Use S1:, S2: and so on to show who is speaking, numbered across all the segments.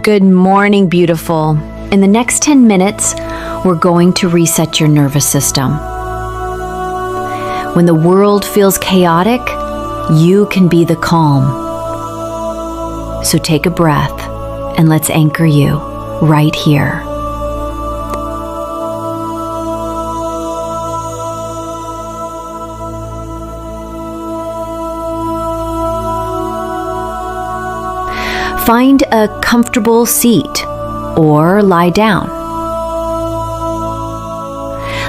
S1: Good morning, beautiful. In the next 10 minutes, we're going to reset your nervous system. When the world feels chaotic, you can be the calm. So take a breath and let's anchor you right here. Find a comfortable seat or lie down.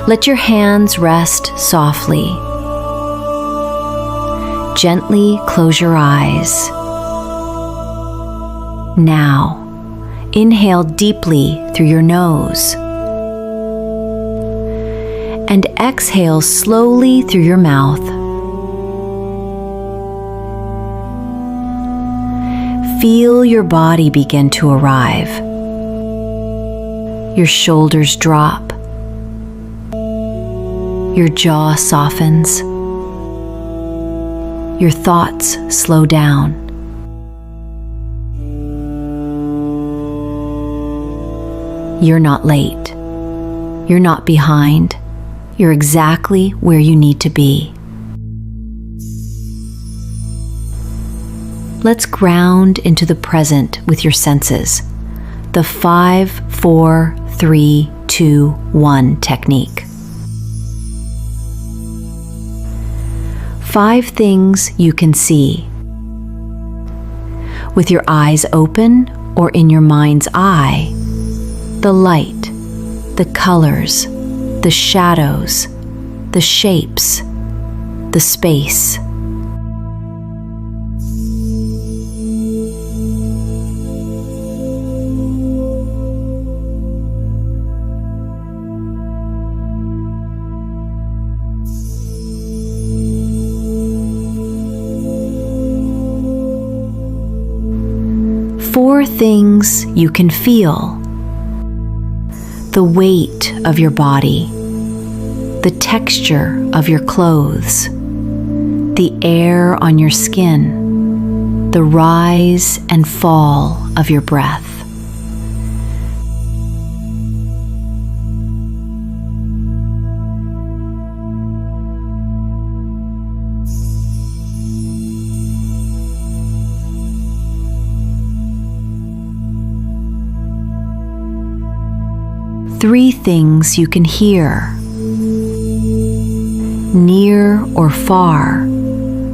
S1: Let your hands rest softly. Gently close your eyes. Now, inhale deeply through your nose and exhale slowly through your mouth. Feel your body begin to arrive. Your shoulders drop. Your jaw softens. Your thoughts slow down. You're not late. You're not behind. You're exactly where you need to be. Let's ground into the present with your senses. The 5, 4, 3, 2, 1 technique. 5 things you can see. With your eyes open or in your mind's eye, the light, the colors, the shadows, the shapes, the space. Four things you can feel. The weight of your body, the texture of your clothes, the air on your skin, the rise and fall of your breath. Three things you can hear. Near or far,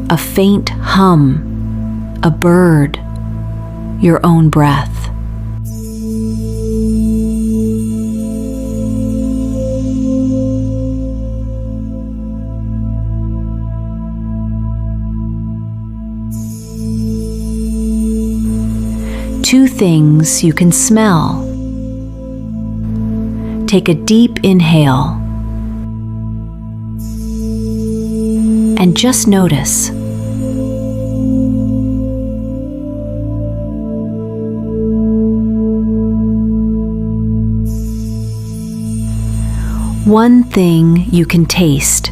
S1: a faint hum, a bird, your own breath. Two things you can smell. Take a deep inhale and just notice. One thing you can taste.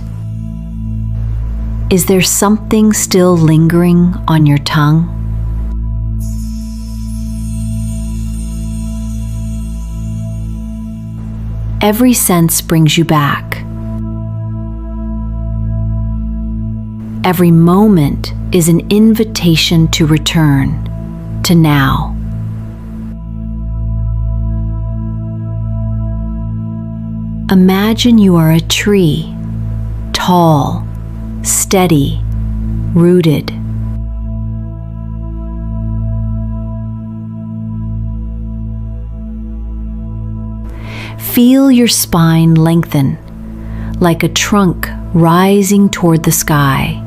S1: Is there something still lingering on your tongue? Every sense brings you back. Every moment is an invitation to return to now. Imagine you are a tree, tall, steady, rooted. Feel your spine lengthen, like a trunk rising toward the sky.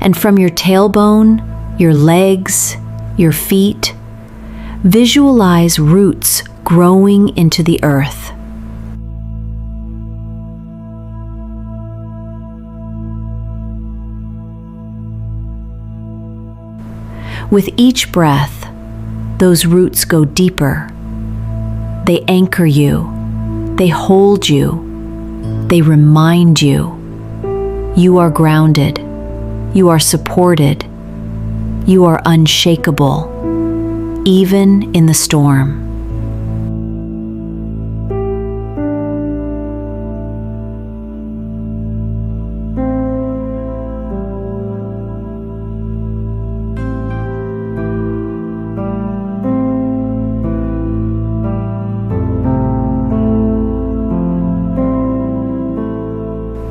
S1: And from your tailbone, your legs, your feet, visualize roots growing into the earth. With each breath, those roots go deeper. They anchor you. They hold you. They remind you. You are grounded. You are supported. You are unshakable, even in the storm.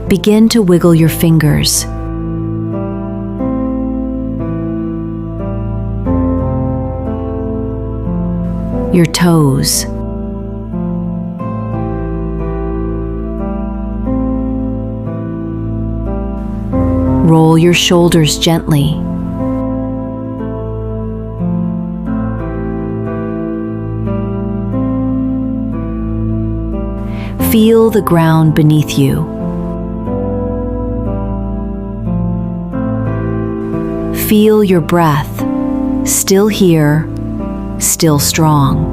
S1: Begin to wiggle your fingers. Your toes. Roll your shoulders gently. Feel the ground beneath you. Feel your breath, still here, still strong.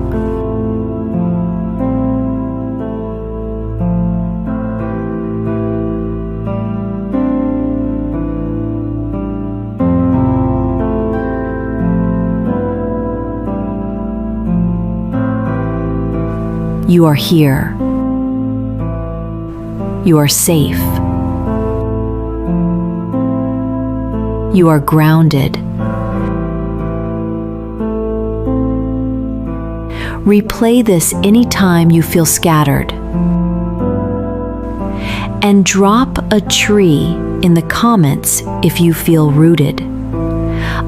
S1: You are here. You are safe. You are grounded. Replay this anytime you feel scattered. And drop a tree in the comments if you feel rooted.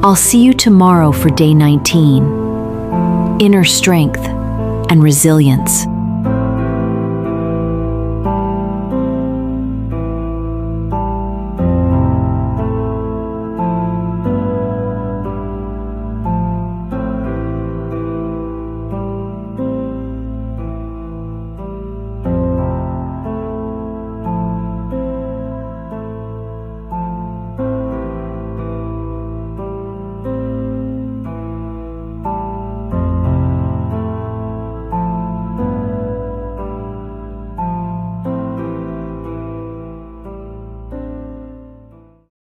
S1: I'll see you tomorrow for day 19. Inner strength and resilience.